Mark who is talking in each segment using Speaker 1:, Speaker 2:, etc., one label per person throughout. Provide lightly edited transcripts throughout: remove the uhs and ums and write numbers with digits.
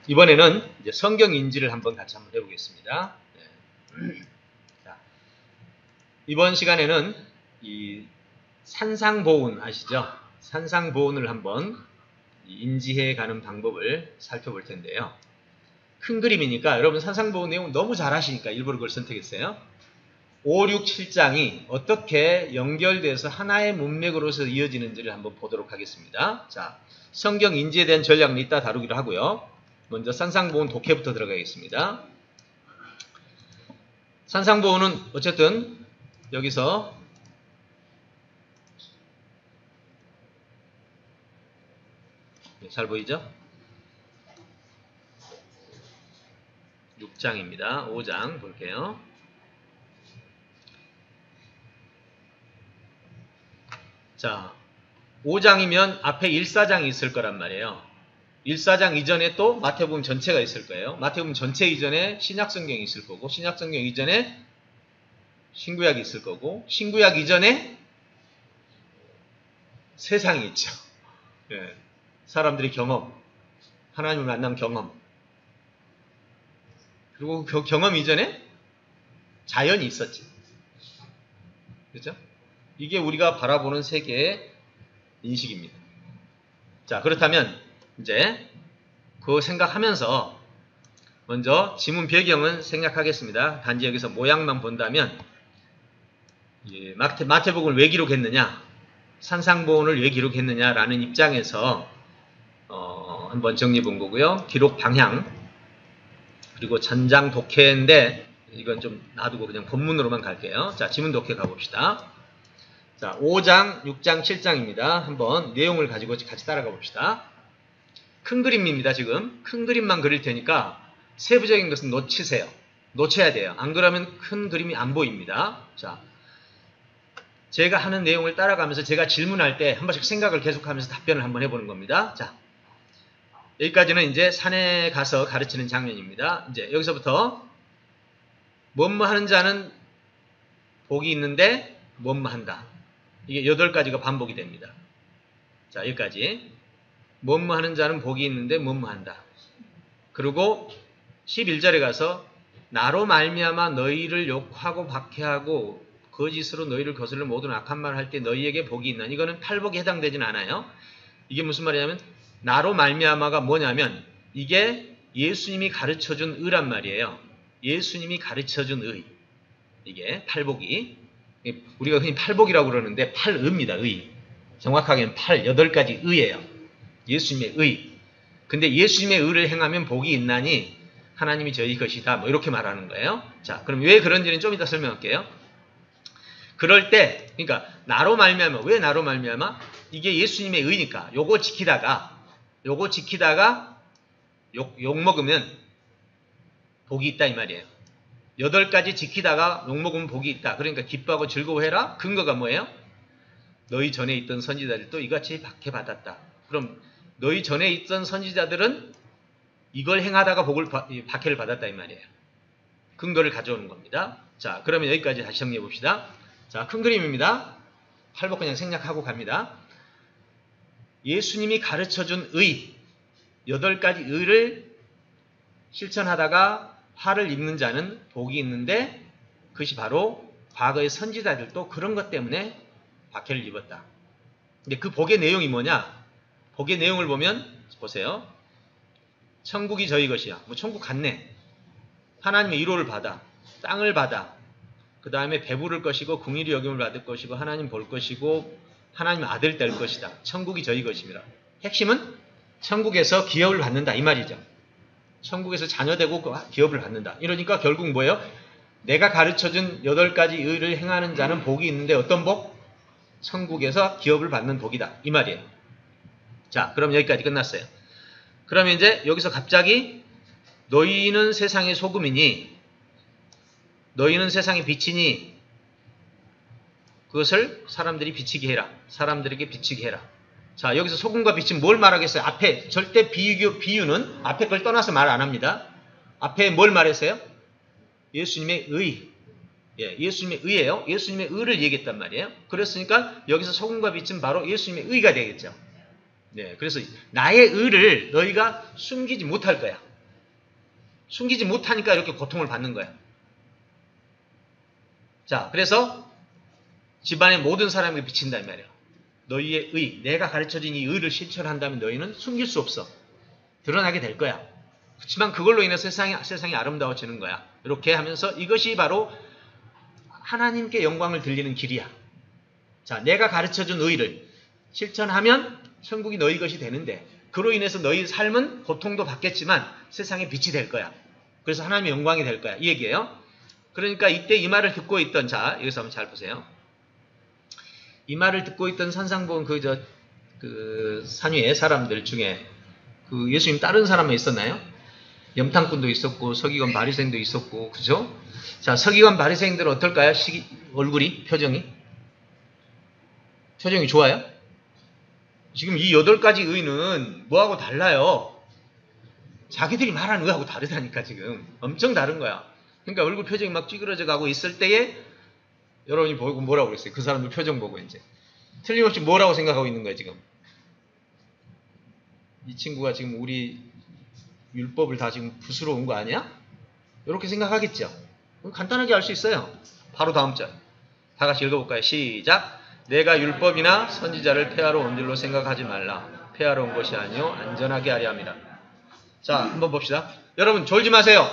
Speaker 1: 이번에는 이제 성경 인지를 같이 한번 해보겠습니다. 네. 자, 이번 시간에는 이 산상보훈 아시죠? 산상보훈을 한번 인지해 가는 방법을 살펴볼 텐데요. 큰 그림이니까 여러분 산상보훈 내용 너무 잘 아시니까 일부러 그걸 선택했어요. 5, 6, 7장이 어떻게 연결돼서 하나의 문맥으로서 이어지는지를 한번 보도록 하겠습니다. 자, 성경 인지에 대한 전략은 이따 다루기로 하고요. 먼저 산상보훈 독해부터 들어가겠습니다. 산상보훈은 어쨌든 여기서 잘 보이죠? 6장입니다. 5장 볼게요. 자, 5장이면 앞에 1사장이 있을 거란 말이에요. 1사장 이전에 또 마태복음 전체가 있을 거예요. 마태복음 전체 이전에 신약성경이 있을 거고, 신약성경 이전에 신구약이 있을 거고, 신구약 이전에 세상이 있죠. 예. 사람들의 경험, 하나님을 만난 경험, 그리고 그 경험 이전에 자연이 있었지. 그렇죠? 이게 우리가 바라보는 세계의 인식입니다. 자, 그렇다면 이제 그거 생각하면서 먼저 지문 배경은 생략하겠습니다. 단지 여기서 모양만 본다면 마태복음을 왜 기록했느냐, 산상보훈을 왜 기록했느냐라는 입장에서 한번 정리해 본 거고요. 기록 방향, 그리고 전장 독해인데 이건 좀 놔두고 그냥 본문으로만 갈게요. 자, 지문 독해 가봅시다. 자, 5장, 6장, 7장입니다. 한번 내용을 가지고 같이 따라가 봅시다. 큰 그림입니다. 지금 큰 그림만 그릴 테니까 세부적인 것은 놓치세요. 놓쳐야 돼요. 안 그러면 큰 그림이 안 보입니다. 자, 제가 하는 내용을 따라가면서 제가 질문할 때 한 번씩 생각을 계속하면서 답변을 한번 해보는 겁니다. 자, 여기까지는 이제 산에 가서 가르치는 장면입니다. 이제 여기서부터 뭐뭐 하는 자는 복이 있는데 뭐뭐 한다. 이게 8가지가 반복이 됩니다. 자, 여기까지. 뭐뭐 하는 자는 복이 있는데 뭐뭐 한다. 그리고 11절에 가서 나로 말미암아 너희를 욕하고 박해하고 거짓으로 너희를 거슬러 모든 악한 말을 할 때 너희에게 복이 있나. 이거는 팔복에 해당되진 않아요. 이게 무슨 말이냐면 나로 말미암아가 뭐냐면 이게 예수님이 가르쳐준 의란 말이에요. 예수님이 가르쳐준 의. 이게 팔복이. 우리가 흔히 팔복이라고 그러는데 팔의입니다. 의. 정확하게는 8가지 의예요. 예수님의 의. 근데 예수님의 의를 행하면 복이 있나니 하나님이 저희 것이다. 뭐 이렇게 말하는 거예요. 자, 그럼 왜 그런지는 좀 이따 설명할게요. 그럴 때, 그러니까 나로 말미암아, 왜 나로 말미암아? 이게 예수님의 의니까 요거 지키다가 욕 먹으면 복이 있다 이 말이에요. 8가지 지키다가 욕 먹으면 복이 있다. 그러니까 기뻐하고 즐거워해라. 근거가 뭐예요? 너희 전에 있던 선지자들도 이같이 박해받았다. 그럼 너희 전에 있던 선지자들은 이걸 행하다가 박해를 받았다 이 말이에요. 근거를 가져오는 겁니다. 자, 그러면 여기까지 다시 정리해 봅시다. 자, 큰 그림입니다. 팔복 그냥 생략하고 갑니다. 예수님이 가르쳐준 의, 8가지 의를 실천하다가 화를 입는 자는 복이 있는데 그것이 바로 과거의 선지자들도 그런 것 때문에 박해를 입었다. 근데 그 복의 내용이 뭐냐? 복의 내용을 보면 보세요. 천국이 저희 것이야. 뭐 천국 갔네. 하나님의 위로를 받아. 땅을 받아. 그 다음에 배부를 것이고 긍휼히 여김을 받을 것이고 하나님 볼 것이고 하나님 아들 될 것이다. 천국이 저희 것입니다. 핵심은 천국에서 기업을 받는다 이 말이죠. 천국에서 자녀되고 기업을 받는다. 이러니까 결국 뭐예요? 내가 가르쳐준 8가지 의를 행하는 자는 복이 있는데 어떤 복? 천국에서 기업을 받는 복이다. 이 말이에요. 자, 그럼 여기까지 끝났어요. 그러면 이제 여기서 갑자기 너희는 세상의 소금이니 너희는 세상의 빛이니 그것을 사람들이 비치게 해라. 사람들에게 비치게 해라. 자, 여기서 소금과 빛은 뭘 말하겠어요? 앞에 절대 비유는 앞에 걸 떠나서 말 안 합니다. 앞에 뭘 말했어요? 예수님의 의. 예, 예수님의 의예요. 예수님의 의를 얘기했단 말이에요. 그랬으니까 여기서 소금과 빛은 바로 예수님의 의가 되겠죠. 네, 그래서 나의 의를 너희가 숨기지 못할 거야. 숨기지 못하니까 이렇게 고통을 받는 거야. 자, 그래서 집안의 모든 사람에게 비친다 이 말이야. 너희의 의, 내가 가르쳐준 이 의를 실천한다면 너희는 숨길 수 없어. 드러나게 될 거야. 그렇지만 그걸로 인해서 세상이 아름다워지는 거야. 이렇게 하면서 이것이 바로 하나님께 영광을 들리는 길이야. 자, 내가 가르쳐준 의를 실천하면 천국이 너희 것이 되는데 그로 인해서 너희 삶은 고통도 받겠지만 세상에 빛이 될 거야. 그래서 하나님의 영광이 될 거야. 이 얘기예요. 그러니까 이때 이 말을 듣고 있던, 자, 여기서 한번 잘 보세요. 이 말을 듣고 있던 산상보온 그 산 위의 사람들 중에 그 예수님 다른 사람은 있었나요? 염탐꾼도 있었고 서기관 바리새인도 있었고, 그죠? 자, 서기관 바리새인들은 어떨까요? 얼굴이, 표정이 좋아요? 지금 이 8가지 의는 뭐하고 달라요? 자기들이 말하는 의하고 다르다니까. 지금 엄청 다른 거야. 그러니까 얼굴 표정이 막 찌그러져 가고 있을 때에 여러분이 보고 뭐라고 그랬어요? 그 사람들 표정 보고 이제 틀림없이 뭐라고 생각하고 있는 거예요? 지금 이 친구가 지금 우리 율법을 다 지금 부수러 온 거 아니야? 이렇게 생각하겠죠. 간단하게 알 수 있어요. 바로 다음 절 다 같이 읽어볼까요? 시작. 내가 율법이나 선지자를 폐하러 온 줄로 생각하지 말라. 폐하러 온 것이 아니요 안전하게 하려 함이라. 자, 한번 봅시다. 여러분 졸지 마세요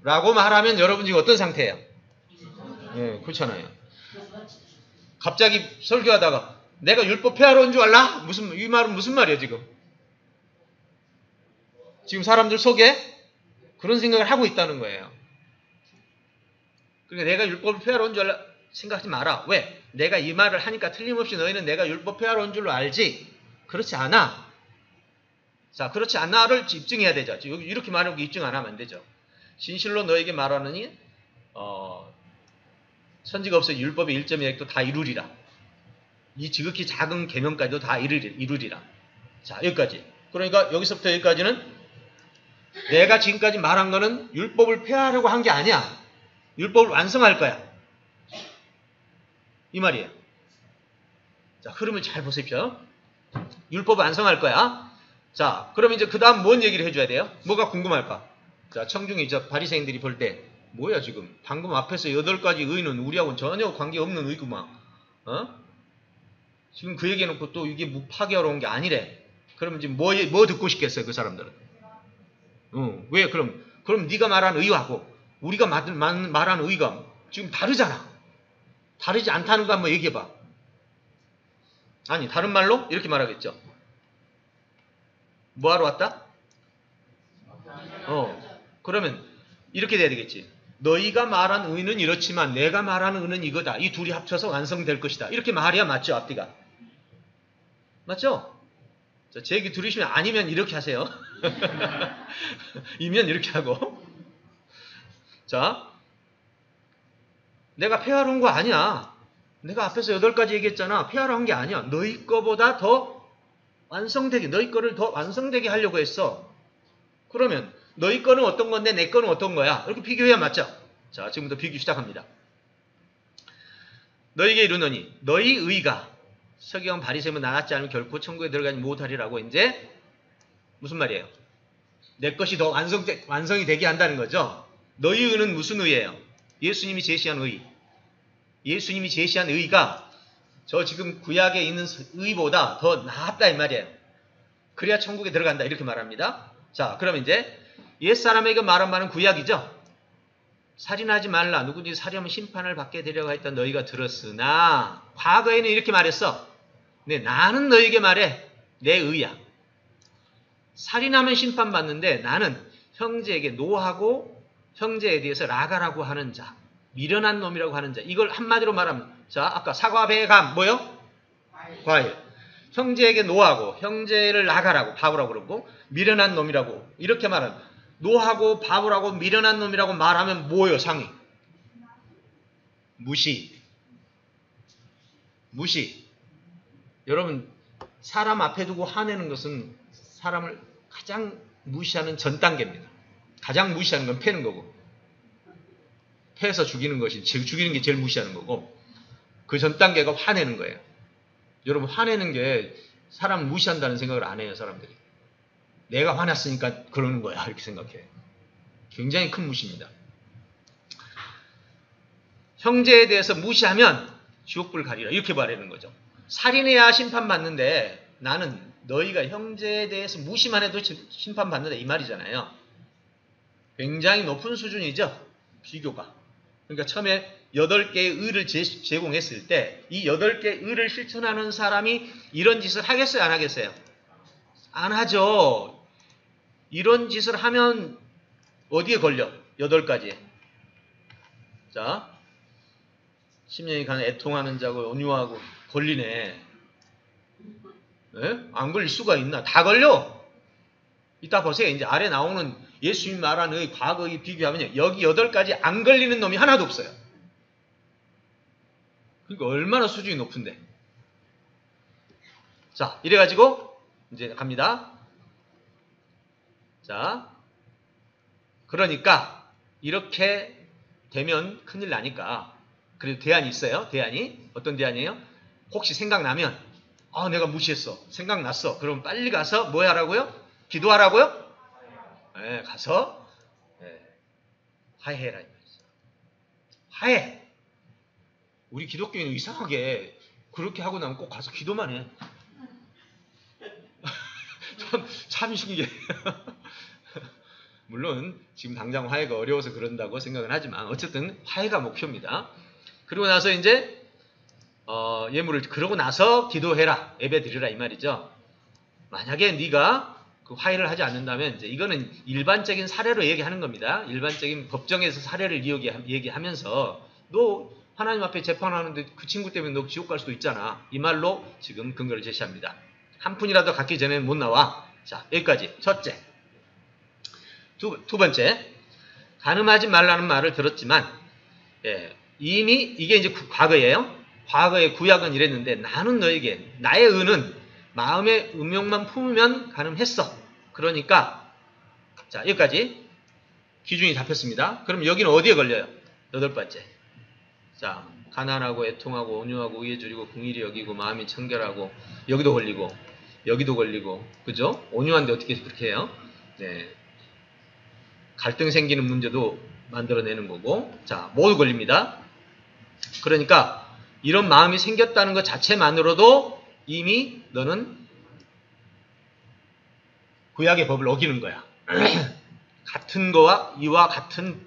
Speaker 1: 라고 말하면 여러분 지금 어떤 상태예요? 네, 그렇잖아요. 갑자기 설교하다가 내가 율법 폐하러 온 줄 알라? 이 말은 무슨 말이에요 지금? 지금 사람들 속에 그런 생각을 하고 있다는 거예요. 그러니까 내가 율법을 폐하러 온 줄 알라 생각하지 마라. 왜? 내가 이 말을 하니까 틀림없이 너희는 내가 율법 폐하러 온 줄로 알지? 그렇지 않아. 자, 그렇지 않아를 입증해야 되죠. 이렇게 말하고 입증 안 하면 안 되죠. 진실로 너에게 말하느니 선지가 없어 율법의 1.2획도 다 이루리라. 이 지극히 작은 계명까지도 다 이루리라. 자, 여기까지. 그러니까 여기서부터 여기까지는 내가 지금까지 말한 거는 율법을 폐하려고 한 게 아니야. 율법을 완성할 거야. 이 말이에요. 자, 흐름을 잘 보십시오. 율법을 완성할 거야. 자, 그럼 이제 그 다음 뭔 얘기를 해줘야 돼요? 뭐가 궁금할까? 자, 청중이 바리새인들이 볼 때 뭐야 지금 방금 앞에서 8가지 의는 우리하고는 전혀 관계없는 의구만. 지금 그 얘기해놓고 또 이게 파괴하러 온 게 아니래. 그럼 지금 뭐 듣고 싶겠어요 그 사람들은? 왜 그럼 네가 말한 의하고 우리가 말한 의가 지금 다르잖아. 다르지 않다는 거 한번 얘기해봐. 아니 다른 말로 이렇게 말하겠죠. 뭐하러 왔다? 그러면 이렇게 돼야 되겠지. 너희가 말한 의는 이렇지만 내가 말하는 의는 이거다. 이 둘이 합쳐서 완성될 것이다. 이렇게 말해야 맞죠 앞뒤가? 맞죠? 자, 제 얘기 들으시면 아니면 이렇게 하세요. 이면 이렇게 하고. 자, 내가 폐하러 온 거 아니야. 내가 앞에서 8가지 얘기했잖아. 폐하러 한 게 아니야. 너희 거보다 더 완성되게, 너희 거를 더 완성되게 하려고 했어. 그러면 너희 거는 어떤 건데 내 거는 어떤 거야? 이렇게 비교해야 맞죠? 자, 지금부터 비교 시작합니다. 너희에게 이르노니 너희 의가 서기관 바리새인은 나같지 않으면 결코 천국에 들어가지 못하리라고. 이제 무슨 말이에요? 내 것이 더 완성이 되게 한다는 거죠. 너희 의는 무슨 의예요? 예수님이 제시한 의. 예수님이 제시한 의가 저 지금 구약에 있는 의보다 더 낫다 이 말이에요. 그래야 천국에 들어간다 이렇게 말합니다. 자, 그럼 이제 옛사람에게 말한 말은 구약이죠. 살인하지 말라. 누구든지 살인하면 심판을 받게 되려고 했던 너희가 들었으나 과거에는 이렇게 말했어. 네, 나는 너희에게 말해. 내 의야. 살인하면 심판받는데 나는 형제에게 노하고 형제에 대해서 라가라고 하는 자, 미련한 놈이라고 하는 자. 이걸 한마디로 말하면, 자, 아까 사과, 배, 감 뭐요? 과일. 형제에게 노하고 형제를 나가라고 바보라고 그러고 미련한 놈이라고 이렇게 말하면, 노하고 바보라고 미련한 놈이라고 말하면 뭐예요? 상이 무시. 여러분, 사람 앞에 두고 화내는 것은 사람을 가장 무시하는 전 단계입니다. 가장 무시하는 건 패는 거고, 패해서 죽이는 것이, 죽이는 게 제일 무시하는 거고, 그 전 단계가 화내는 거예요. 여러분, 화내는 게 사람 무시한다는 생각을 안 해요, 사람들이. 내가 화났으니까 그러는 거야, 이렇게 생각해. 굉장히 큰 무시입니다. 형제에 대해서 무시하면 지옥불 가리라 이렇게 말하는 거죠. 살인해야 심판받는데 나는 너희가 형제에 대해서 무시만 해도 심판받는다 이 말이잖아요. 굉장히 높은 수준이죠. 비교가. 그러니까 처음에 8개의 의를 제공했을 때 이 8개의 의를 실천하는 사람이 이런 짓을 하겠어요? 안 하겠어요? 안 하죠. 이런 짓을 하면 어디에 걸려? 8가지에. 자, 10년이 가는 애통하는 자고 온유하고 걸리네. 네? 안 걸릴 수가 있나? 다 걸려. 이따 보세요. 이제 아래 나오는 예수님 말하는 과거의 비교하면 여기 8가지 안 걸리는 놈이 하나도 없어요. 그러니까 얼마나 수준이 높은데. 자, 이래가지고 이제 갑니다. 자, 그러니까 이렇게 되면 큰일 나니까 그래도 대안이 있어요. 대안이. 어떤 대안이에요? 혹시 생각나면 내가 무시했어. 생각났어. 그럼 빨리 가서 뭐 하라고요? 기도하라고요? 네, 가서 화해해라. 화해. 우리 기독교인은 이상하게 그렇게 하고 나면 꼭 가서 기도만 해. 참 신기해. 물론 지금 당장 화해가 어려워서 그런다고 생각은 하지만 어쨌든 화해가 목표입니다. 그리고 나서 이제 예물을 그러고 나서 기도해라. 예배 드리라 이 말이죠. 만약에 네가 그 화해를 하지 않는다면 이제 이거는 일반적인 사례로 얘기하는 겁니다. 일반적인 법정에서 사례를 얘기하면서 너 하나님 앞에 재판하는데 그 친구 때문에 너 지옥 갈 수도 있잖아. 이 말로 지금 근거를 제시합니다. 한 푼이라도 갖기 전에는 못 나와. 자, 여기까지. 첫째. 두 번째. 간음하지 말라는 말을 들었지만 이미 이게 이제 과거예요. 과거의 구약은 이랬는데 나는 너에게 나의 의는 마음의 음욕만 품으면 간음했어. 그러니까 자, 여기까지 기준이 잡혔습니다. 그럼 여기는 어디에 걸려요? 8번째. 자, 가난하고 애통하고 온유하고 의에 줄이고 긍휼히 여기고 마음이 청결하고 여기도 걸리고 여기도 걸리고 그죠? 온유한데 어떻게 그렇게 해요? 네. 갈등 생기는 문제도 만들어내는 거고 자, 모두 걸립니다. 그러니까 이런 마음이 생겼다는 것 자체만으로도 이미 너는 구약의 법을 어기는 거야. 같은 거와 이와 같은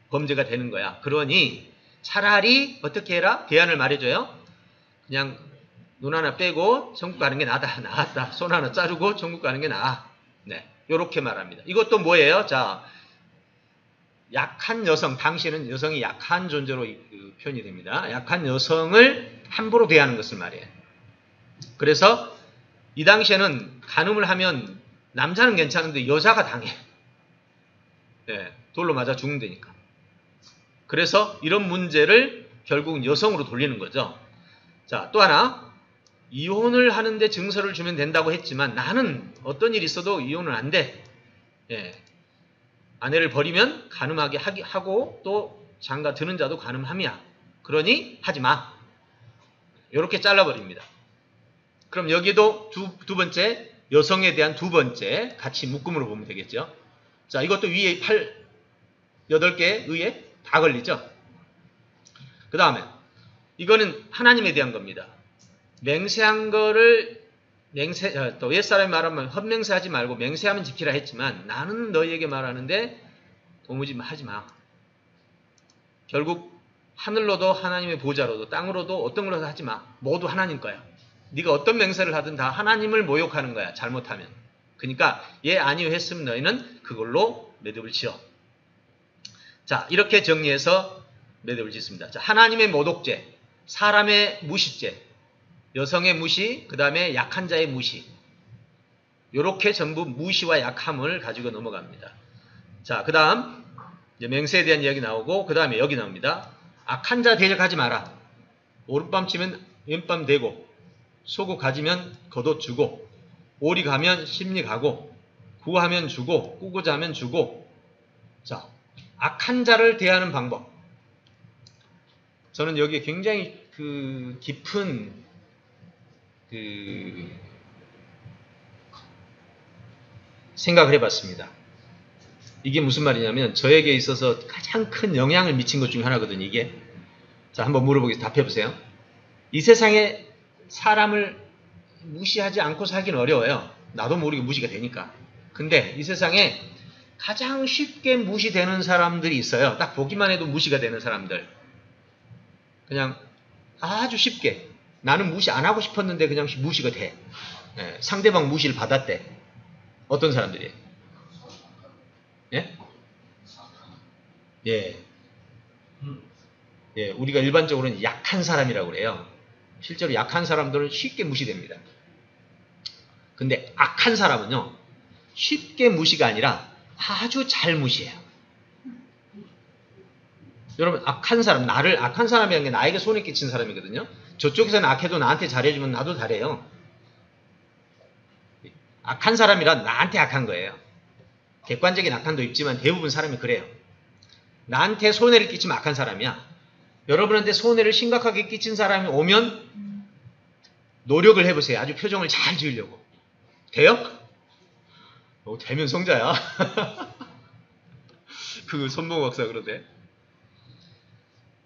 Speaker 1: 범죄가 되는 거야. 그러니 차라리 어떻게 해라? 대안을 말해줘요. 그냥 눈 하나 빼고 천국 가는 게 나았다. 손 하나 자르고 천국 가는 게 나아. 네, 요렇게 말합니다. 이것도 뭐예요? 자, 약한 여성, 당시에는 여성이 약한 존재로 표현이 됩니다. 약한 여성을 함부로 대하는 것을 말해요. 그래서 이 당시에는 간음을 하면 남자는 괜찮은데 여자가 당해. 네, 돌로 맞아 죽는다니까. 그래서 이런 문제를 결국 여성으로 돌리는 거죠. 자, 또 하나. 이혼을 하는데 증서를 주면 된다고 했지만 나는 어떤 일이 있어도 이혼은 안 돼. 아내를 버리면 간음하게 하고 또 장가 드는 자도 간음함이야. 그러니 하지 마. 이렇게 잘라버립니다. 그럼 여기도 두 번째 여성에 대한 두 번째 같이 묶음으로 보면 되겠죠. 자, 이것도 위에 8개 의에 다 걸리죠. 그 다음에 이거는 하나님에 대한 겁니다. 맹세한 거를 또 옛사람이 말하면 헛맹세하지 말고 맹세하면 지키라 했지만 나는 너희에게 말하는데 도무지 하지 마. 결국 하늘로도 하나님의 보좌로도 땅으로도 어떤 걸로도 하지 마. 모두 하나님 거야. 네가 어떤 맹세를 하든 다 하나님을 모욕하는 거야. 잘못하면. 그러니까 아니요 했으면 너희는 그걸로 매듭을 지어. 자, 이렇게 정리해서 매듭을 짓습니다. 자, 하나님의 모독죄, 사람의 무시죄, 여성의 무시, 그 다음에 약한 자의 무시. 요렇게 전부 무시와 약함을 가지고 넘어갑니다. 자, 그 다음 맹세에 대한 이야기 나오고 그 다음에 여기 나옵니다. 악한 자 대적하지 마라. 오른밤 치면 왼밤 대고 속옷 가지면 겉옷 주고 오리 가면 심리 가고 구하면 주고 꾸고자 하면 주고. 자, 악한 자를 대하는 방법. 저는 여기에 굉장히 깊은 생각을 해봤습니다. 이게 무슨 말이냐면 저에게 있어서 가장 큰 영향을 미친 것 중에 하나거든요. 이게. 자, 한번 물어보겠습니다. 답해보세요. 이 세상에 사람을 무시하지 않고 살기는 어려워요. 나도 모르게 무시가 되니까. 근데 이 세상에 가장 쉽게 무시되는 사람들이 있어요. 딱 보기만 해도 무시가 되는 사람들. 그냥 아주 쉽게. 나는 무시 안 하고 싶었는데 그냥 무시가 돼. 예, 상대방 무시를 받았대. 어떤 사람들이에요? 예? 예. 예, 우리가 일반적으로는 약한 사람이라고 그래요. 실제로 약한 사람들은 쉽게 무시됩니다. 근데 악한 사람은요, 쉽게 무시가 아니라 아주 잘 무시해요. 여러분, 악한 사람, 나를 악한 사람이라는 게 나에게 손에 끼친 사람이거든요. 저쪽에서는 악해도 나한테 잘해주면 나도 잘해요. 악한 사람이란 나한테 악한 거예요. 객관적인 악한도 있지만 대부분 사람이 그래요. 나한테 손해를 끼치면 악한 사람이야. 여러분한테 손해를 심각하게 끼친 사람이 오면 노력을 해보세요. 아주 표정을 잘 지으려고. 돼요? 되면 성자야. 그 손봉 박사 그러대.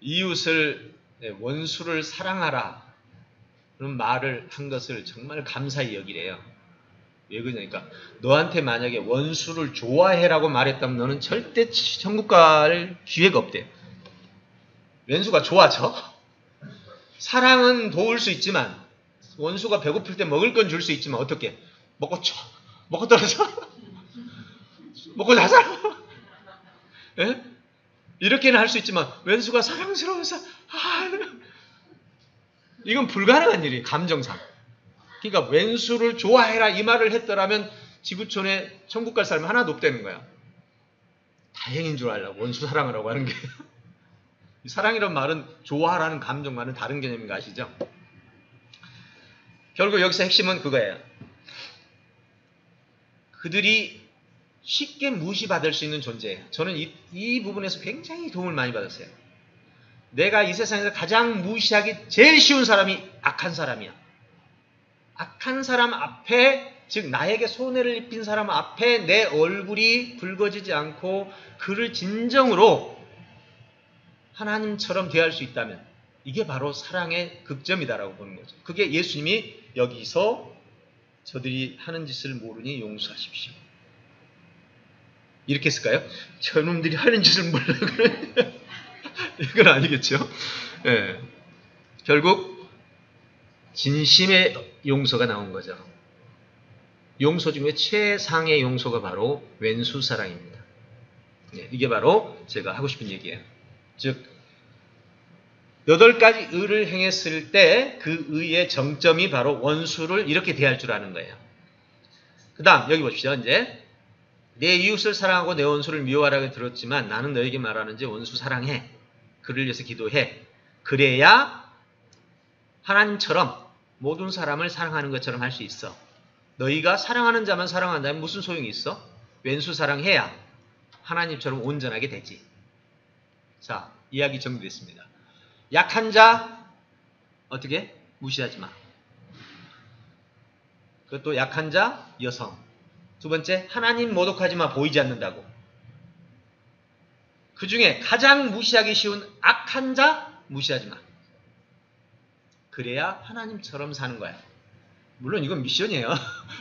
Speaker 1: 이웃을, 원수를 사랑하라 그런 말을 한 것을 정말 감사히 여기래요. 왜 그러냐니까 너한테 만약에 원수를 좋아해라고 말했다면 너는 절대 천국 갈 기회가 없대. 왼수가 좋아져? 사랑은 도울 수 있지만 원수가 배고플 때 먹을 건 줄 수 있지만 어떻게? 먹고 떨어져? 먹고 자살? 예? 이렇게는 할 수 있지만 왼수가 사랑스러워서 이건 불가능한 일이에요. 감정상. 그러니까 왼수를 좋아해라 이 말을 했더라면 지구촌에 천국 갈 사람이 하나도 없다는 거야. 다행인 줄 알라고 원수 사랑하라고 하는 게. 사랑이란 말은 좋아라는 감정과는 다른 개념인 거 아시죠? 결국 여기서 핵심은 그거예요. 그들이 쉽게 무시받을 수 있는 존재예요. 저는 이 부분에서 굉장히 도움을 많이 받았어요. 내가 이 세상에서 가장 무시하기 제일 쉬운 사람이 악한 사람이야. 악한 사람 앞에, 즉 나에게 손해를 입힌 사람 앞에 내 얼굴이 붉어지지 않고 그를 진정으로 하나님처럼 대할 수 있다면 이게 바로 사랑의 극점이다라고 보는 거죠. 그게 예수님이 여기서 저들이 하는 짓을 모르니 용서하십시오. 이렇게 했을까요? 저놈들이 하는 짓을 몰라 그래. 이건 아니겠죠. 네. 결국 진심의 용서가 나온 거죠. 용서 중에 최상의 용서가 바로 왼수사랑입니다. 네, 이게 바로 제가 하고 싶은 얘기예요. 즉 8가지 의를 행했을 때 그 의의 정점이 바로 원수를 이렇게 대할 줄 아는 거예요. 그 다음 여기 보십시오. 이제 내 이웃을 사랑하고 내 원수를 미워하라고 들었지만 나는 너에게 말하는지 원수 사랑해. 그를 위해서 기도해. 그래야 하나님처럼 모든 사람을 사랑하는 것처럼 할 수 있어. 너희가 사랑하는 자만 사랑한다면 무슨 소용이 있어? 왼수 사랑해야 하나님처럼 온전하게 되지. 자, 이야기 정리됐습니다. 약한 자 어떻게? 무시하지 마. 그것도 약한 자 여성. 두 번째, 하나님 모독하지 마. 보이지 않는다고. 그 중에 가장 무시하기 쉬운 악한 자 무시하지 마. 그래야 하나님처럼 사는 거야. 물론 이건 미션이에요.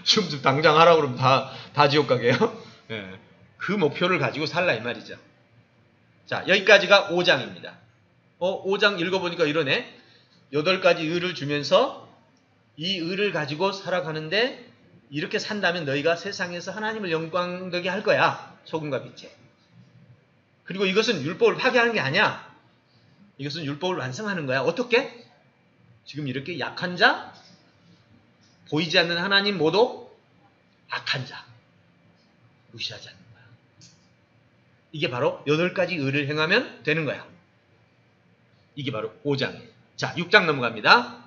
Speaker 1: 지금 당장 하라고 그러면 다 지옥 가게요. 네. 그 목표를 가지고 살라 이 말이죠. 자, 여기까지가 5장입니다. 5장 읽어보니까 이러네. 8가지 의를 주면서 이 의를 가지고 살아가는데 이렇게 산다면 너희가 세상에서 하나님을 영광되게 할 거야. 소금과 빛에. 그리고 이것은 율법을 파괴하는 게 아니야. 이것은 율법을 완성하는 거야. 어떻게? 지금 이렇게 약한 자, 보이지 않는 하나님 모독, 악한 자 무시하지 않는 거야. 이게 바로 8가지 의를 행하면 되는 거야. 이게 바로 5장이에요. 자, 6장 넘어갑니다.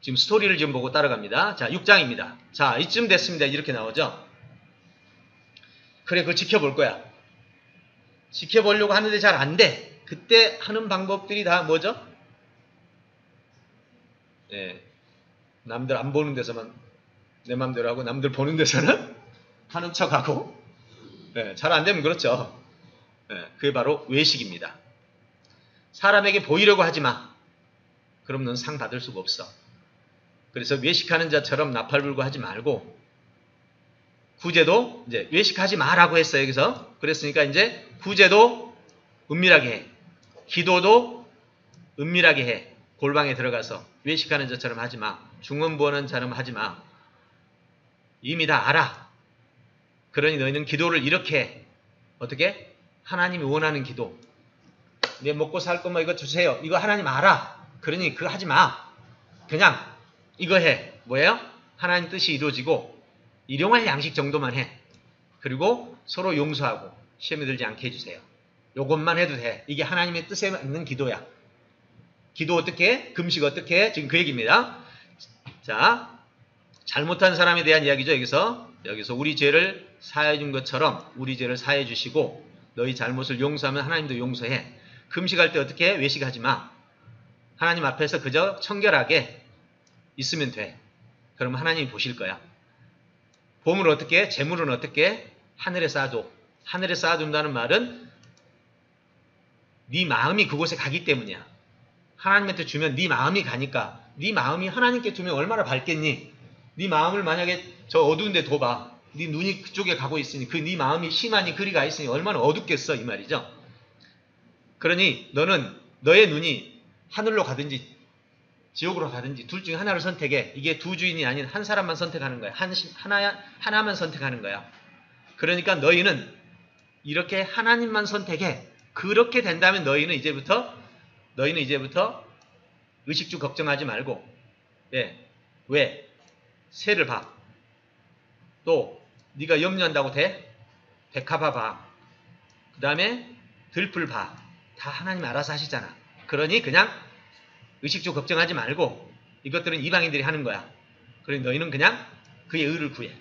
Speaker 1: 지금 스토리를 지금 보고 따라갑니다. 자, 6장입니다. 자, 이쯤 됐습니다. 이렇게 나오죠. 그래, 그거 지켜볼 거야. 지켜보려고 하는데 잘 안 돼. 그때 하는 방법들이 다 뭐죠? 네, 남들 안 보는 데서만 내 맘대로 하고 남들 보는 데서는 하는 척하고 잘 안 되면 그렇죠. 그게 바로 외식입니다. 사람에게 보이려고 하지 마. 그럼 넌 상 받을 수가 없어. 그래서 외식하는 자처럼 나팔불고 하지 말고 구제도 이제 외식하지 마라고 했어요. 여기서 그랬으니까 이제 구제도 은밀하게 해. 기도도 은밀하게 해. 골방에 들어가서 외식하는 자처럼 하지 마. 중언부언하는 자처럼 하지 마. 이미 다 알아. 그러니 너희는 기도를 이렇게 해. 어떻게? 하나님이 원하는 기도. 내 먹고 살 것만 이거 주세요. 이거 하나님 알아. 그러니 그거 하지 마. 그냥 이거 해. 뭐예요? 하나님 뜻이 이루어지고 일용할 양식 정도만 해. 그리고 서로 용서하고 시험에 들지 않게 해주세요. 요것만 해도 돼. 이게 하나님의 뜻에 맞는 기도야. 기도 어떻게 해? 금식 어떻게 해? 지금 그 얘기입니다. 자, 잘못한 사람에 대한 이야기죠. 여기서 우리 죄를 사해 준 것처럼 우리 죄를 사해 주시고 너희 잘못을 용서하면 하나님도 용서해. 금식할 때 어떻게 해? 외식하지 마. 하나님 앞에서 그저 청결하게 있으면 돼. 그러면 하나님이 보실 거야. 보물 어떻게 해? 재물은 어떻게 해? 하늘에 쌓아둬. 하늘에 쌓아둔다는 말은 네 마음이 그곳에 가기 때문이야. 하나님한테 주면 네 마음이 가니까 네 마음이 하나님께 두면 얼마나 밝겠니? 네 마음을 만약에 저 어두운 데 둬봐. 네 눈이 그쪽에 가고 있으니 그 네 마음이 심하니 그리 가 있으니 얼마나 어둡겠어 이 말이죠. 그러니 너는 너의 눈이 하늘로 가든지 지옥으로 가든지 둘 중에 하나를 선택해. 이게 두 주인이 아닌 한 사람만 선택하는 거야. 하나만 선택하는 거야. 그러니까 너희는 이렇게 하나님만 선택해. 그렇게 된다면 너희는 이제부터 의식주 걱정하지 말고 왜? 새를 봐. 또 네가 염려한다고 돼? 백합화 봐. 그 다음에 들풀 봐. 다 하나님 알아서 하시잖아. 그러니 그냥 의식주 걱정하지 말고 이것들은 이방인들이 하는 거야. 그러니 너희는 그냥 그의 의를 구해.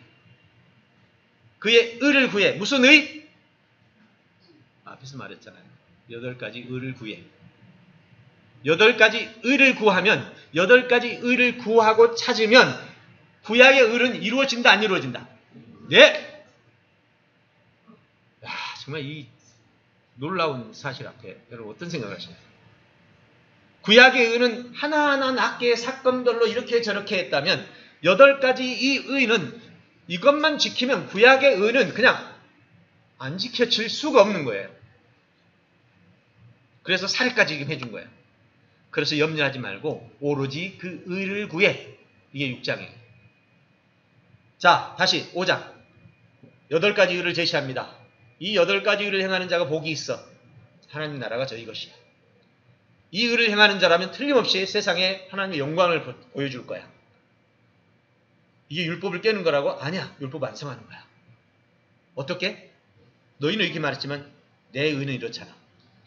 Speaker 1: 그의 의를 구해. 무슨 의? 앞에서 말했잖아요. 8가지 의를 구해. 8가지 의를 구하면 8가지 의를 구하고 찾으면 구약의 의는 이루어진다 안 이루어진다? 네. 정말 이 놀라운 사실 앞에 여러분 어떤 생각을 하십니까? 구약의 의는 하나하나 낱개의 사건별로 이렇게 저렇게 했다면 8가지 이 의는 이것만 지키면 구약의 의는 그냥 안 지켜질 수가 없는 거예요. 그래서 살까지 해준 거예요. 그래서 염려하지 말고 오로지 그 의를 구해. 이게 6장이에요. 자, 다시 5장. 8가지 의를 제시합니다. 이 8가지 의를 행하는 자가 복이 있어. 하나님 나라가 저희 것이야. 이 의를 행하는 자라면 틀림없이 세상에 하나님의 영광을 보여줄 거야. 이게 율법을 깨는 거라고? 아니야. 율법 완성하는 거야. 어떻게? 너희는 이렇게 말했지만 내 의는 이렇잖아.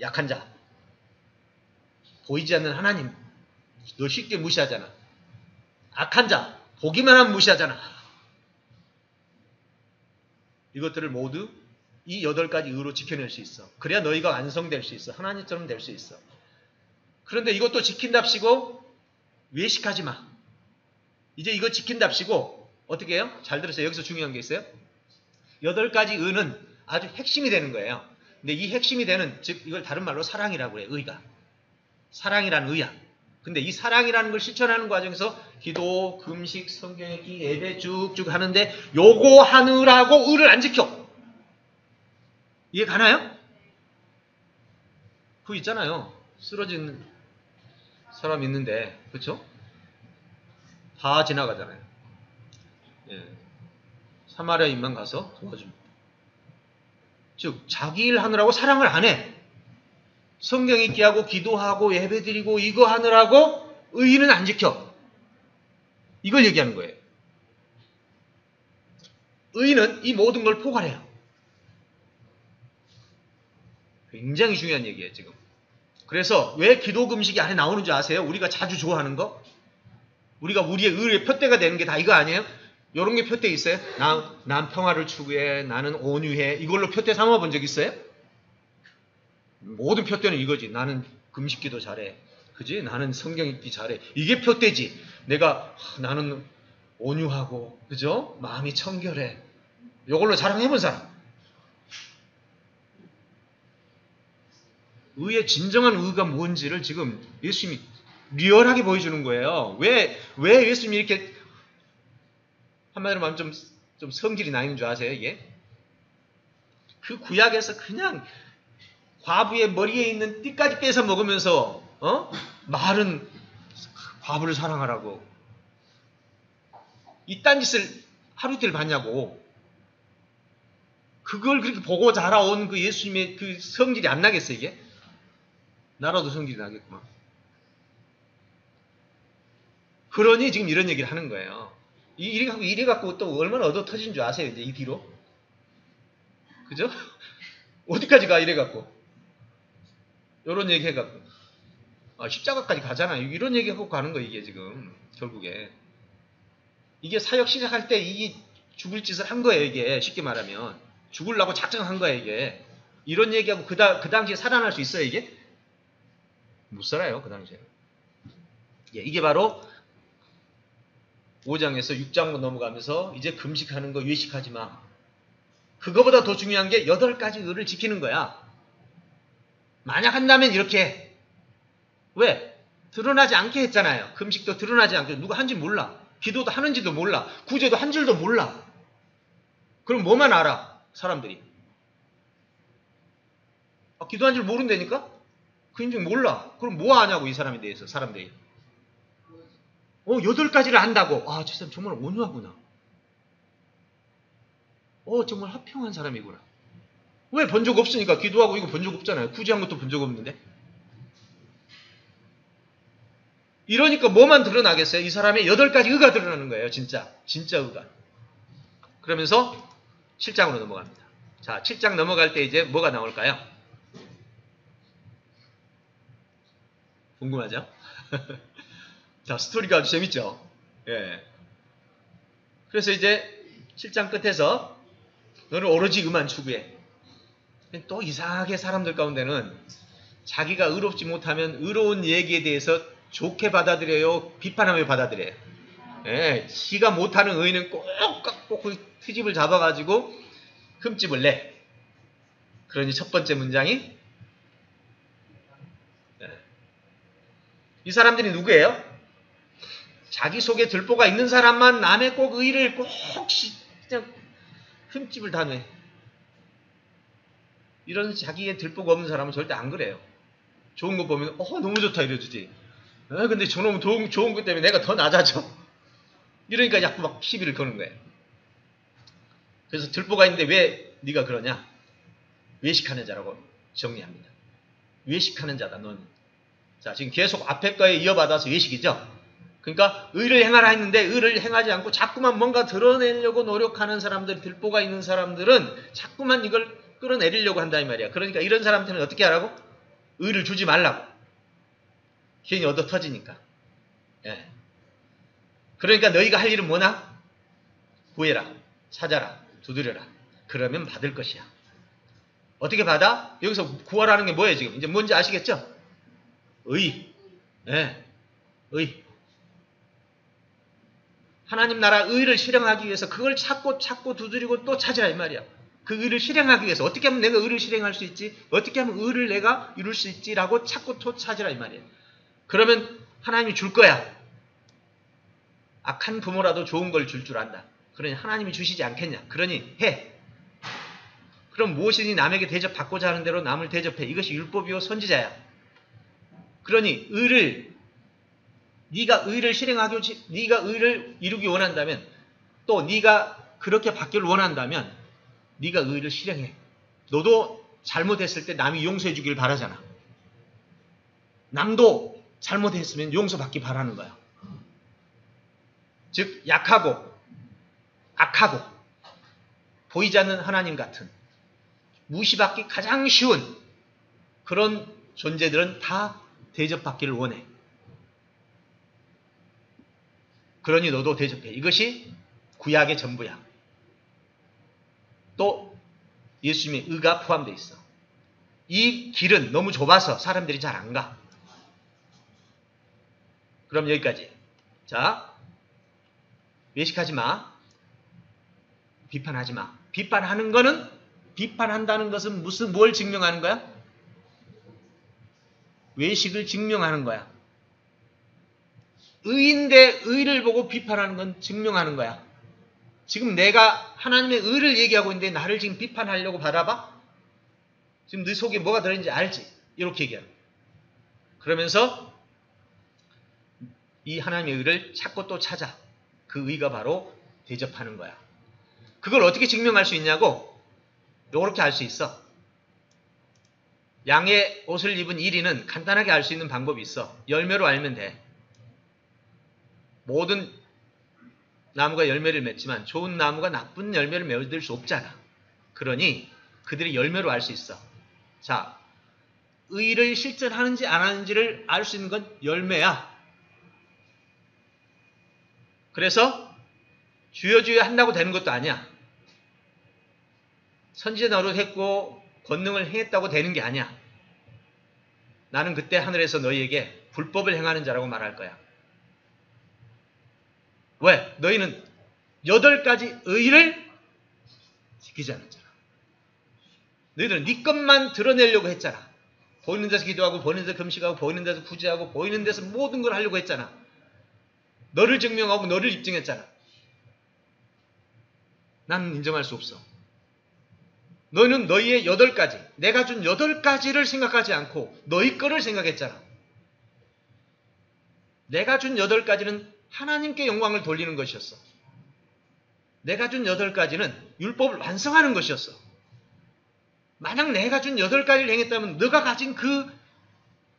Speaker 1: 약한 자. 보이지 않는 하나님. 너 쉽게 무시하잖아. 악한 자. 보기만 하면 무시하잖아. 이것들을 모두 이 8가지 의로 지켜낼 수 있어. 그래야 너희가 완성될 수 있어. 하나님처럼 될 수 있어. 그런데 이것도 지킨답시고 외식하지 마. 이제 이거 지킨답시고 어떻게 해요? 잘 들으세요. 여기서 중요한 게 있어요. 8가지 의는 아주 핵심이 되는 거예요. 근데 이 핵심이 되는, 즉 이걸 다른 말로 사랑이라고 해요. 의가. 사랑이란 의야. 근데 이 사랑이라는 걸 실천하는 과정에서 기도, 금식, 성경 읽기, 예배 쭉쭉 하는데 요거 하느라고 의를 안 지켜. 이해 가나요? 그거 있잖아요. 쓰러진 사람 있는데, 그렇죠? 다 지나가잖아요. 사마리아인만 가서 도와줍니다. 즉 자기 일 하느라고 사랑을 안 해. 성경 읽기 하고 기도하고 예배드리고 이거 하느라고 의의는 안 지켜. 이걸 얘기하는 거예요. 의의는 이 모든 걸 포괄해요. 굉장히 중요한 얘기예요 지금. 그래서 왜 기도 금식이 안에 나오는 줄 아세요? 우리가 자주 좋아하는 거? 우리가 우리의 의의 표대가 되는 게 다 이거 아니에요? 이런 게 표대 있어요? 난 평화를 추구해. 나는 온유해. 이걸로 표대 삼아본 적 있어요? 모든 표대는 이거지. 나는 금식기도 잘해. 그지? 나는 성경 읽기 잘해. 이게 표대지. 나는 온유하고, 그죠? 마음이 청결해. 요걸로 자랑해본 사람. 의의 진정한 의가 뭔지를 지금 예수님이 리얼하게 보여주는 거예요. 왜 예수님이 이렇게 한마디로 말하면 좀 성질이 나 있는 줄 아세요, 이게? 그 구약에서 그냥 과부의 머리에 있는 띠까지 뺏어 먹으면서, 말은 과부를 사랑하라고. 이딴 짓을 하루 이틀 봤냐고. 그걸 그렇게 보고 자라온 그 예수님의 그 성질이 안 나겠어, 이게? 나라도 성질이 나겠구만. 그러니 지금 이런 얘기를 하는 거예요. 이래 갖고 또 얼마나 얻어 터진 줄 아세요, 이제 이 뒤로? 그죠? 어디까지 가, 이래 갖고. 요런 얘기 해갖고. 십자가까지 가잖아요. 이런 얘기 하고 가는 거, 이게 지금, 결국에. 이게 사역 시작할 때 이게 죽을 짓을 한 거예요, 이게. 쉽게 말하면. 죽으려고 작정한 거예요, 이게. 이런 얘기하고 그 당시에 살아날 수 있어요, 이게? 못 살아요, 그 당시에. 예, 이게 바로 5장에서 6장으로 넘어가면서 이제 금식하는 거 외식하지 마. 그거보다 더 중요한 게 8가지 의를 지키는 거야. 만약 한다면 이렇게 해. 왜? 드러나지 않게 했잖아요. 금식도 드러나지 않게. 누가 한지 몰라. 기도도 하는지도 몰라. 구제도 한 줄도 몰라. 그럼 뭐만 알아? 사람들이. 기도한 줄 모른다니까? 그 인증 몰라. 그럼 뭐 하냐고, 이 사람에 대해서, 사람들이. 8가지를 안다고. 저 사람 정말 온유하구나. 정말 화평한 사람이구나. 왜 본 적 없으니까. 기도하고 이거 본 적 없잖아요. 구제한 것도 본 적 없는데. 이러니까 뭐만 드러나겠어요? 이 사람의 8가지 의가 드러나는 거예요. 진짜 의가. 그러면서 7장으로 넘어갑니다. 자, 7장 넘어갈 때 이제 뭐가 나올까요? 궁금하죠? 자, 스토리가 아주 재밌죠? 예. 그래서 이제 7장 끝에서 너는 오로지 의만 추구해. 또 이상하게 사람들 가운데는 자기가 의롭지 못하면 의로운 얘기에 대해서 좋게 받아들여요? 비판하며 받아들여요? 예, 지가 못하는 의는 꼭 그 트집을 잡아가지고 흠집을 내. 그러니 첫 번째 문장이 이 사람들이 누구예요? 자기 속에 들보가 있는 사람만 남의 꼭 의를 꼭 그냥 흠집을 다 내. 이런 자기의 들보가 없는 사람은 절대 안 그래요. 좋은 거 보면 너무 좋다 이러지. 근데 저놈은 좋은 것 때문에 내가 더 낮아져. 이러니까 자꾸 막 시비를 거는 거예요. 그래서 들보가 있는데 왜 네가 그러냐? 외식하는 자라고 정리합니다. 외식하는 자다 너는. 자, 지금 계속 앞에 거에 이어받아서 외식이죠. 그러니까 의를 행하라 했는데 의를 행하지 않고 자꾸만 뭔가 드러내려고 노력하는 사람들, 들보가 있는 사람들은 자꾸만 이걸 끌어내리려고 한다 이 말이야. 그러니까 이런 사람들은 어떻게 하라고? 의를 주지 말라고. 괜히 얻어 터지니까. 예. 그러니까 너희가 할 일은 뭐나? 구해라, 찾아라, 두드려라. 그러면 받을 것이야. 어떻게 받아? 여기서 구하라는 게 뭐예요 지금? 이제 뭔지 아시겠죠? 의. 예. 의. 하나님 나라 의를 실행하기 위해서 그걸 찾고 두드리고 또 찾으라 이 말이야. 그 의를 실행하기 위해서 어떻게 하면 내가 의를 실행할 수 있지? 어떻게 하면 의를 내가 이룰 수 있지라고 찾고 또 찾으라 이 말이야. 그러면 하나님이 줄 거야. 악한 부모라도 좋은 걸 줄 안다. 그러니 하나님이 주시지 않겠냐. 그러니 해. 그럼 무엇이니 남에게 대접받고자 하는 대로 남을 대접해. 이것이 율법이요 선지자야. 그러니 네가 의를 실행하기, 네가 의를 이루기 원한다면, 또 네가 그렇게 받기를 원한다면 네가 의를 실행해. 너도 잘못했을 때 남이 용서해 주길 바라잖아. 남도 잘못했으면 용서받기 바라는 거야. 즉 약하고 악하고 보이지 않는 하나님 같은 무시받기 가장 쉬운 그런 존재들은 다 대접받기를 원해. 그러니 너도 대접해. 이것이 구약의 전부야. 또 예수님의 의가 포함되어 있어. 이 길은 너무 좁아서 사람들이 잘 안 가. 그럼 여기까지. 자, 외식하지 마. 비판하지 마. 비판하는 거는, 비판한다는 것은 뭘 증명하는 거야? 외식을 증명하는 거야. 의인데 의를 보고 비판하는 건 증명하는 거야. 지금 내가 하나님의 의를 얘기하고 있는데 나를 지금 비판하려고 바라봐? 지금 네 속에 뭐가 들어있는지 알지? 이렇게 얘기하는 거야. 그러면서 이 하나님의 의를 찾고 또 찾아. 그 의가 바로 대접하는 거야. 그걸 어떻게 증명할 수 있냐고? 요렇게 알 수 있어. 양의 옷을 입은 1인은 간단하게 알 수 있는 방법이 있어. 열매로 알면 돼. 모든 나무가 열매를 맺지만 좋은 나무가 나쁜 열매를 맺을 수 없잖아. 그러니 그들이 열매로 알 수 있어. 자, 의를 실천하는지 안 하는지를 알 수 있는 건 열매야. 그래서 주여 한다고 되는 것도 아니야. 선지자 노릇했고 권능을 행했다고 되는 게 아니야. 나는 그때 하늘에서 너희에게 불법을 행하는 자라고 말할 거야. 왜? 너희는 8가지 의를 지키지 않았잖아. 너희들은 네 것만 드러내려고 했잖아. 보이는 데서 기도하고 보이는 데서 금식하고 보이는 데서 구제하고 보이는 데서 모든 걸 하려고 했잖아. 너를 증명하고 너를 입증했잖아. 나는 인정할 수 없어. 너희는 너희의 8가지, 내가 준 8가지를 생각하지 않고 너희 거를 생각했잖아. 내가 준 8가지는 하나님께 영광을 돌리는 것이었어. 내가 준 8가지는 율법을 완성하는 것이었어. 만약 내가 준 8가지를 행했다면 너가 가진 그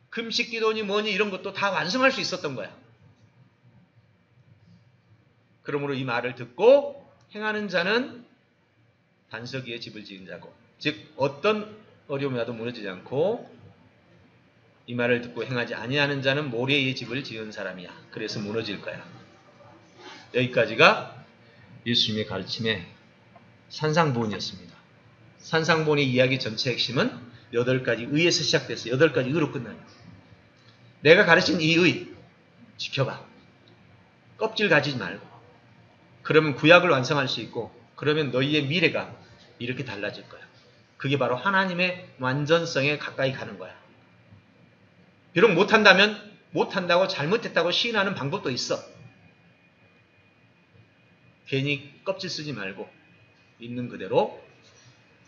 Speaker 1: 금식 기도니 뭐니 이런 것도 다 완성할 수 있었던 거야. 그러므로 이 말을 듣고 행하는 자는 반석 위에 집을 지은 자고, 즉 어떤 어려움이 와도 무너지지 않고 이 말을 듣고 행하지 아니하는 자는 모래 위에 집을 지은 사람이야. 그래서 무너질 거야. 여기까지가 예수님의 가르침의 산상보훈이었습니다. 산상보훈의 이야기 전체 핵심은 8가지 의에서 시작돼서 8가지 의로 끝나요. 내가 가르친 이 의 지켜봐. 껍질 가지지 말고. 그러면 구약을 완성할 수 있고, 그러면 너희의 미래가 이렇게 달라질 거야. 그게 바로 하나님의 완전성에 가까이 가는 거야. 비록 못한다면 못한다고 잘못했다고 시인하는 방법도 있어. 괜히 껍질 쓰지 말고 있는 그대로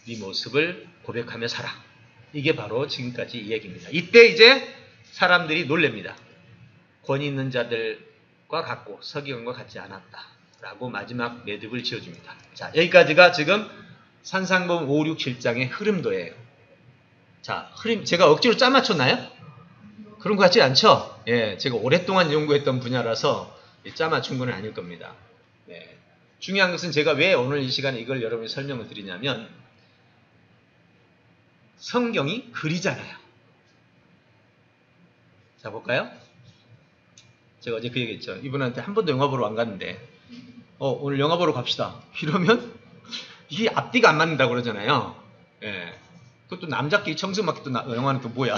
Speaker 1: 네 모습을 고백하며 살아. 이게 바로 지금까지 이 얘기입니다. 이때 이제 사람들이 놀랍니다. 권위 있는 자들과 같고 서기관과 같지 않았다. 라고 마지막 매듭을 지어줍니다. 자, 여기까지가 지금 산상보훈 5, 6, 7장의 흐름도예요. 자, 흐름 제가 억지로 짜맞췄나요? 그런 것 같지 않죠? 예, 제가 오랫동안 연구했던 분야라서 짜맞춘 건 아닐 겁니다. 네. 중요한 것은 제가 왜 오늘 이 시간에 이걸 여러분이 설명을 드리냐면, 성경이 글이잖아요. 자, 볼까요? 제가 어제 그 얘기했죠. 이분한테 한 번도 영화 보러 안 갔는데 오늘 영화 보러 갑시다. 이러면 이게 앞뒤가 안 맞는다고 그러잖아요. 예. 그것도 남자끼리 청승맞게 또 영화는 또 뭐야.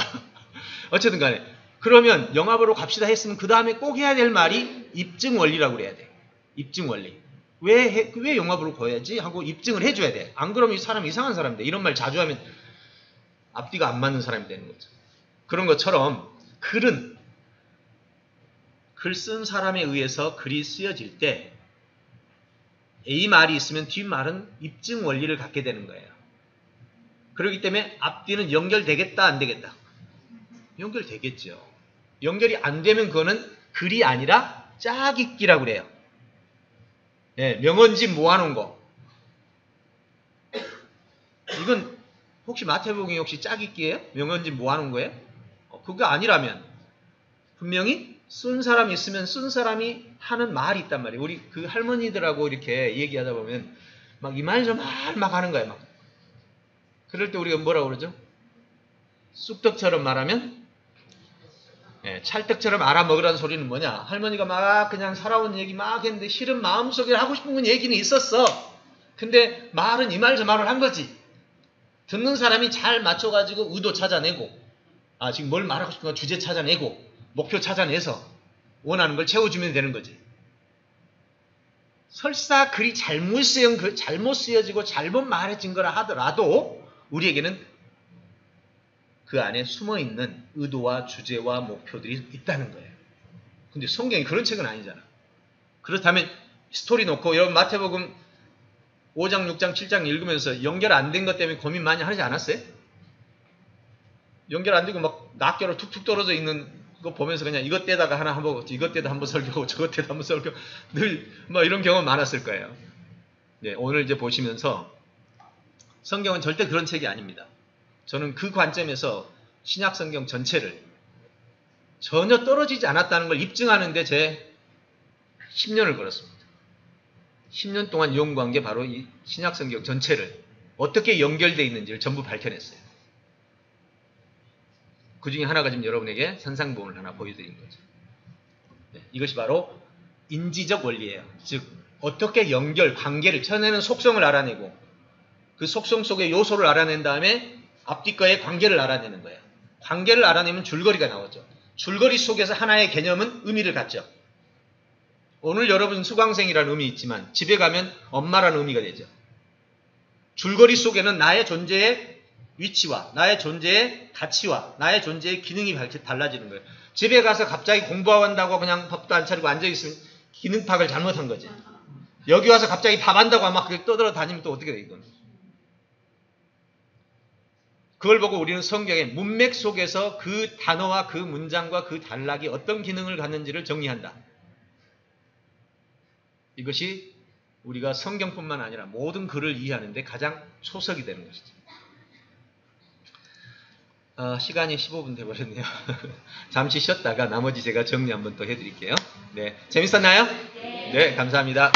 Speaker 1: 어쨌든 간에 그러면 영화 보러 갑시다 했으면 그 다음에 꼭 해야 될 말이 입증 원리라고 그래야 돼. 입증 원리. 왜 영화 보러 가야지 하고 입증을 해줘야 돼. 안 그러면 이 사람 이상한 사람이 돼. 이런 말 자주 하면 앞뒤가 안 맞는 사람이 되는 거죠. 그런 것처럼 글은 글 쓴 사람에 의해서 글이 쓰여질 때 A 말이 있으면 뒷말은 입증 원리를 갖게 되는 거예요. 그렇기 때문에 앞뒤는 연결되겠다 안 되겠다? 연결되겠죠. 연결이 안 되면 그거는 글이 아니라 짝읽기라고 그래요. 예, 명언집 모아놓은 거. 이건 혹시 마태복음이 혹시 짝읽기예요? 명언집 모아놓은 거예요? 그거 아니라면 분명히 쓴 사람이 있으면 쓴 사람이 하는 말이 있단 말이에요. 우리 그 할머니들하고 이렇게 얘기하다 보면 막 이말저 말 막 하는 거예요. 막. 그럴 때 우리가 뭐라고 그러죠? 쑥떡처럼 말하면 찰떡처럼 알아먹으라는 소리는 뭐냐? 할머니가 막 그냥 살아온 얘기 막 했는데 실은 마음속에 하고 싶은 건 얘기는 있었어. 근데 말은 이말 저 말을 한 거지. 듣는 사람이 잘 맞춰가지고 의도 찾아내고, 지금 뭘 말하고 싶은가 주제 찾아내고 목표 찾아내서 원하는 걸 채워주면 되는 거지. 설사 글이 잘못 쓰여지고 잘못 말해진 거라 하더라도 우리에게는 그 안에 숨어있는 의도와 주제와 목표들이 있다는 거예요. 근데 성경이 그런 책은 아니잖아. 그렇다면 스토리 놓고 여러분 마태복음 5장, 6장, 7장 읽으면서 연결 안 된 것 때문에 고민 많이 하지 않았어요? 연결 안 되고 막 낱개로 툭툭 떨어져 있는 거 보면서 그냥 이것 때다가 하나 한번 이것 때도 한번 설교하고 저것 때도 한번 설교하고 늘 뭐 이런 경험 많았을 거예요. 네, 오늘 이제 보시면서 성경은 절대 그런 책이 아닙니다. 저는 그 관점에서 신약 성경 전체를 전혀 떨어지지 않았다는 걸 입증하는데 제 10년을 걸었습니다. 10년 동안 연구한 게 바로 이 신약 성경 전체를 어떻게 연결되어 있는지를 전부 밝혀냈어요. 그 중에 하나가 지금 여러분에게 산상보험을 하나 보여드린 거죠. 네, 이것이 바로 인지적 원리예요. 즉 어떻게 관계를 쳐내는 속성을 알아내고 그 속성 속의 요소를 알아낸 다음에 앞뒤 거의 관계를 알아내는 거예요. 관계를 알아내면 줄거리가 나오죠. 줄거리 속에서 하나의 개념은 의미를 갖죠. 오늘 여러분 수강생이라는 의미 있지만 집에 가면 엄마라는 의미가 되죠. 줄거리 속에는 나의 존재의 위치와 나의 존재의 가치와 나의 존재의 기능이 달라지는 거예요. 집에 가서 갑자기 공부한다고 그냥 밥도 안 차리고 앉아있으면 기능 파악을 잘못한 거지. 여기 와서 갑자기 밥 한다고 막 떠들어다니면 또 어떻게 돼 이건. 그걸 보고 우리는 성경의 문맥 속에서 그 단어와 그 문장과 그 단락이 어떤 기능을 갖는지를 정리한다. 이것이 우리가 성경뿐만 아니라 모든 글을 이해하는 데 가장 초석이 되는 것이죠. 시간이 15분 돼버렸네요. 잠시 쉬었다가 나머지 제가 정리 한번 또 해드릴게요. 네, 재밌었나요? 네, 감사합니다.